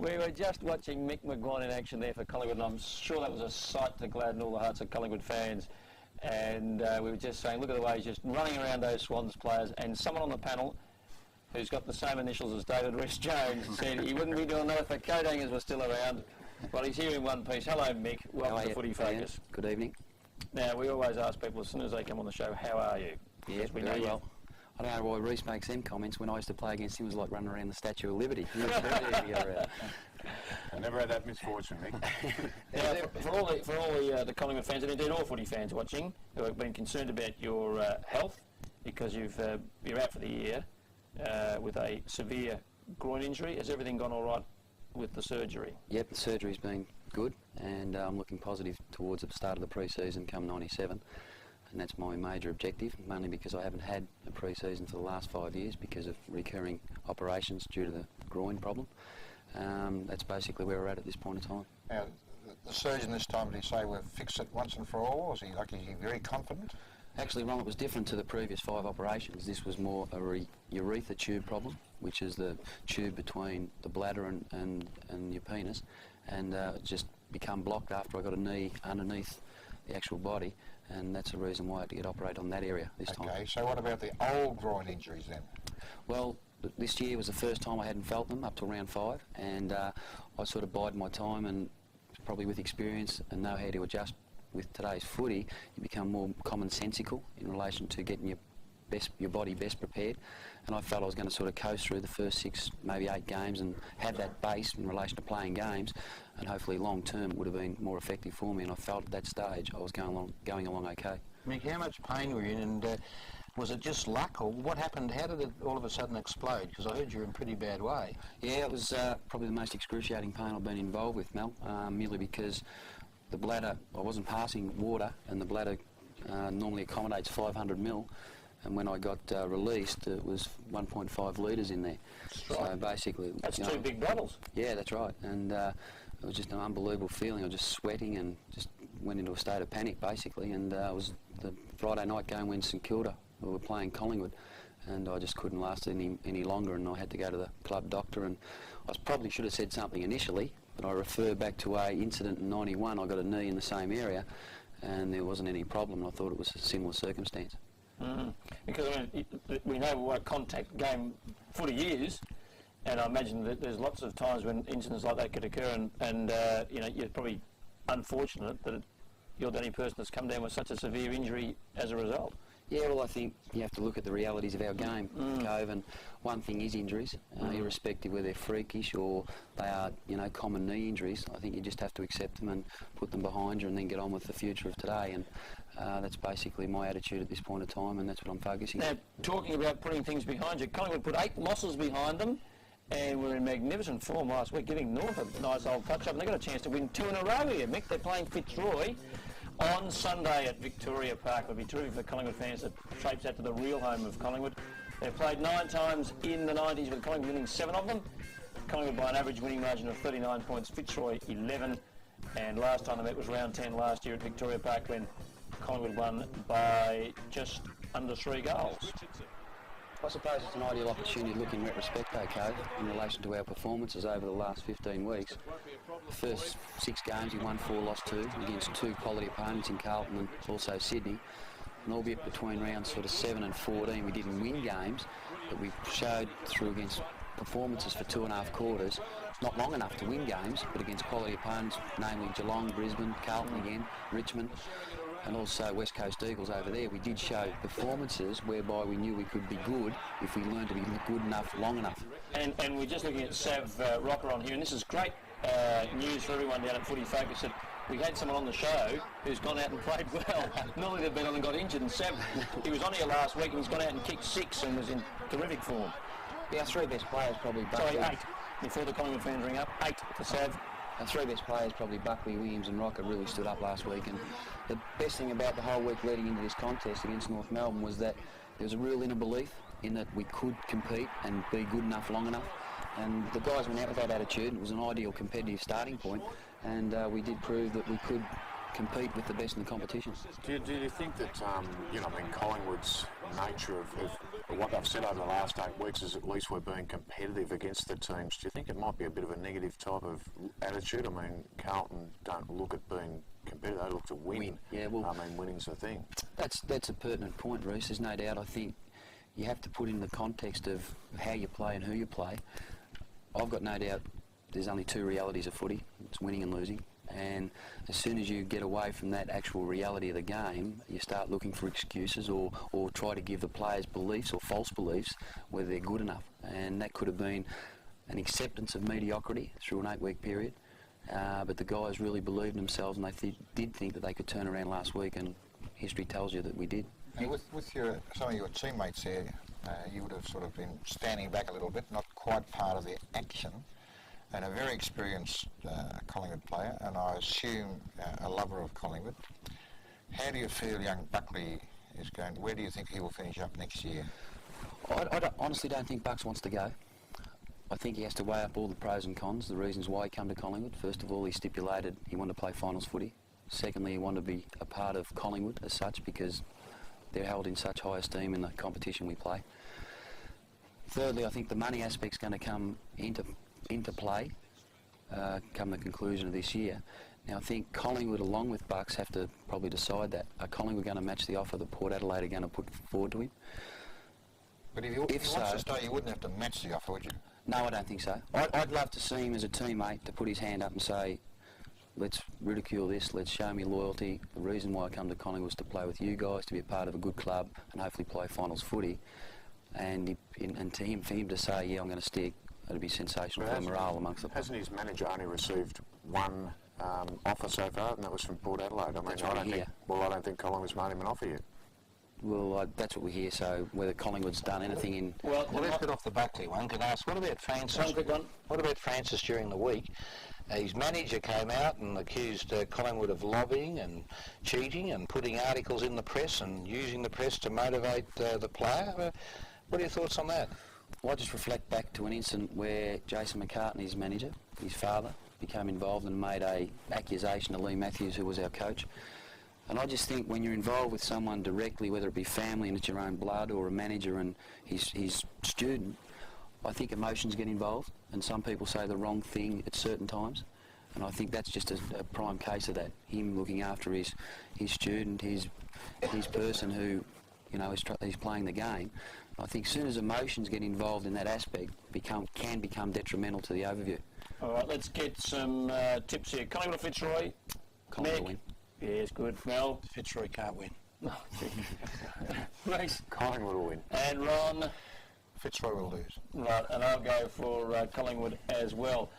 We were just watching Mick McGuane in action there for Collingwood, and I'm sure that was a sight to gladden all the hearts of Collingwood fans. And we were just saying, look at the way he's just running around those Swans players. And someone on the panel who's got the same initials as David, Rhys-Jones, said he wouldn't be doing that if the coat hangers were still around. Well, he's here in one piece. Hello, Mick. Welcome to Footy Focus. Good evening. Now, we always ask people as soon as they come on the show, how are you? Yeah, we know well. I don't know why Rhys makes them comments. When I used to play against him, it was like running around the Statue of Liberty. It was very easy to get around. I never had that misfortune, Mick. Now, for all the Collingwood fans, and indeed all footy fans watching, who have been concerned about your health, because you're out for the year with a severe groin injury, has everything gone all right with the surgery? Yep, the surgery's been good, and I'm looking positive towards the start of the pre-season come 97. And that's my major objective, mainly because I haven't had a pre-season for the last 5 years because of recurring operations due to the groin problem. That's basically where we're at this point in time. Now, the surgeon this time, did he say we'll fix it once and for all? Is he very confident? Actually, Ron, it was different to the previous 5 operations. This was more a urethra tube problem, which is the tube between the bladder and your penis, and it just become blocked after I got a knee underneath the actual body, and that's the reason why I had to get operated on that area this time. Okay, so what about the old groin injuries then? Well, this year was the first time I hadn't felt them up to round 5, and I sort of bided my time, and probably with experience and know how to adjust with today's footy, you become more commonsensical in relation to getting your body best prepared, and I felt I was going to sort of coast through the first 6, maybe 8 games and have that base in relation to playing games, and hopefully long term would have been more effective for me, and I felt at that stage I was going along okay. Mick, how much pain were you in, and was it just luck, or what happened? How did it all of a sudden explode? Because I heard you were in a pretty bad way. Yeah, it was probably the most excruciating pain I've been involved with, Mel, merely because the bladder, I wasn't passing water, and the bladder normally accommodates 500 ml, and when I got released, it was 1.5 litres in there. Right. So basically, that's 2 big bottles. Yeah, that's right, and it was just an unbelievable feeling. I was just sweating and just went into a state of panic, basically. And it was the Friday night game when St Kilda were playing Collingwood, and I just couldn't last any longer, and I had to go to the club doctor. And I probably should have said something initially, but I refer back to a incident in '91. I got a knee in the same area, and there wasn't any problem. I thought it was a similar circumstance. Because I mean, we know what a contact game footy is, and I imagine that there's lots of times when incidents like that could occur, and you know, you're probably unfortunate that you're the only person that's come down with such a severe injury as a result. Yeah, well, I think you have to look at the realities of our game, Cove, and one thing is injuries, irrespective whether they're freakish or they are, you know, common knee injuries. I think you just have to accept them and put them behind you and then get on with the future of today, and that's basically my attitude at this point in time, and that's what I'm focusing on. Now, talking about putting things behind you, Collingwood put 8 losses behind them, and we're in magnificent form last week, giving North a nice old touch-up, and they got a chance to win 2 in a row here, Mick. They're playing Fitzroy on Sunday at Victoria Park. It'll be terrific for Collingwood fans to traipse out to the real home of Collingwood. They've played 9 times in the 90s, with Collingwood winning 7 of them. Collingwood by an average winning margin of 39 points, Fitzroy 11, and last time they met was round 10 last year at Victoria Park when Collingwood won by just under 3 goals. I suppose it's an ideal opportunity to look in retrospect, though, Cove, in relation to our performances over the last 15 weeks. The first 6 games we won 4, lost 2, against 2 quality opponents in Carlton and also Sydney. And albeit between rounds sort of 7 and 14 we didn't win games, but we showed through against performances for 2.5 quarters, not long enough to win games, but against quality opponents, namely Geelong, Brisbane, Carlton again, Richmond, and also West Coast Eagles over there. We did show performances whereby we knew we could be good if we learned to be good enough, long enough. And we're just looking at Sav Rocker on here, and this is great news for everyone down at Footy Focus, that we had someone on the show who's gone out and played well. Normally they've been on and got injured, and Sav, he was on here last week and he's gone out and kicked 6 and was in terrific form. Yeah, our 3 best players probably... Sorry, 8. Before the Collingwood fans ring up, 8 for Sav. Our 3 best players, probably Buckley, Williams and Rocker, really stood up last week, and the best thing about the whole week leading into this contest against North Melbourne was that there was a real inner belief in that we could compete and be good enough long enough, and the guys went out with that attitude. It was an ideal competitive starting point, and we did prove that we could compete with the best in the competition. Do you think that, you know, I mean, Collingwood's nature of what they've said over the last 8 weeks is at least we're being competitive against the teams. Do you think it might be a bit of a negative type of attitude? I mean, Carlton don't look at being competitive, they look to win. Yeah, well, I mean, winning's the thing. That's a pertinent point, Rhys. There's no doubt. I think you have to put in the context of how you play and who you play. I've got no doubt there's only 2 realities of footy. It's winning and losing. And as soon as you get away from that actual reality of the game, you start looking for excuses or try to give the players beliefs or false beliefs whether they're good enough. And that could have been an acceptance of mediocrity through an 8-week period. But the guys really believed in themselves, and they did think that they could turn around last week, and history tells you that we did. And with some of your teammates there, you would have sort of been standing back a little bit, not quite part of the action, and a very experienced Collingwood player, and I assume a lover of Collingwood. How do you feel young Buckley is going? Where do you think he will finish up next year? I honestly don't think Bucks wants to go. I think he has to weigh up all the pros and cons, the reasons why he came to Collingwood. First of all, he stipulated he wanted to play finals footy. Secondly, he wanted to be a part of Collingwood as such because they're held in such high esteem in the competition we play. Thirdly, I think the money aspect's going to come into play come the conclusion of this year. Now, I think Collingwood, along with Bucks, have to probably decide that. Are Collingwood going to match the offer that Port Adelaide are going to put forward to him? But if he wants to stay, you wouldn't have to match the offer, would you? No, I don't think so. I'd love to see him as a teammate to put his hand up and say, let's ridicule this, let's show me loyalty. The reason why I come to Collingwood was to play with you guys, to be a part of a good club and hopefully play finals footy. And for him to say, yeah, I'm going to stick, it'd be sensational for the morale amongst the players. Hasn't his manager only received one offer so far, and that was from Port Adelaide? I mean, I don't think Collingwood's made him an offer yet. Well, that's what we hear, so whether Collingwood's done anything in... Well, let's get off the Buckley one. Can I ask, what about Francis? What about Francis during the week? His manager came out and accused Collingwood of lobbying and cheating and putting articles in the press and using the press to motivate the player. What are your thoughts on that? Well, I just reflect back to an incident where Jason McCartney, his manager, his father, became involved and made an accusation to Lee Matthews, who was our coach. And I just think when you're involved with someone directly, whether it be family and it's your own blood or a manager and his student, I think emotions get involved and some people say the wrong thing at certain times. And I think that's just a prime case of that. Him looking after his student, his person who, you know, he's playing the game. I think as soon as emotions get involved in that aspect, can become detrimental to the overview. All right, let's get some tips here. Collingwood or Fitzroy? Collingwood will win. Yes, good. Mel? Fitzroy can't win. Race? Collingwood will win. And Ron? Fitzroy will lose. Right, and I'll go for Collingwood as well.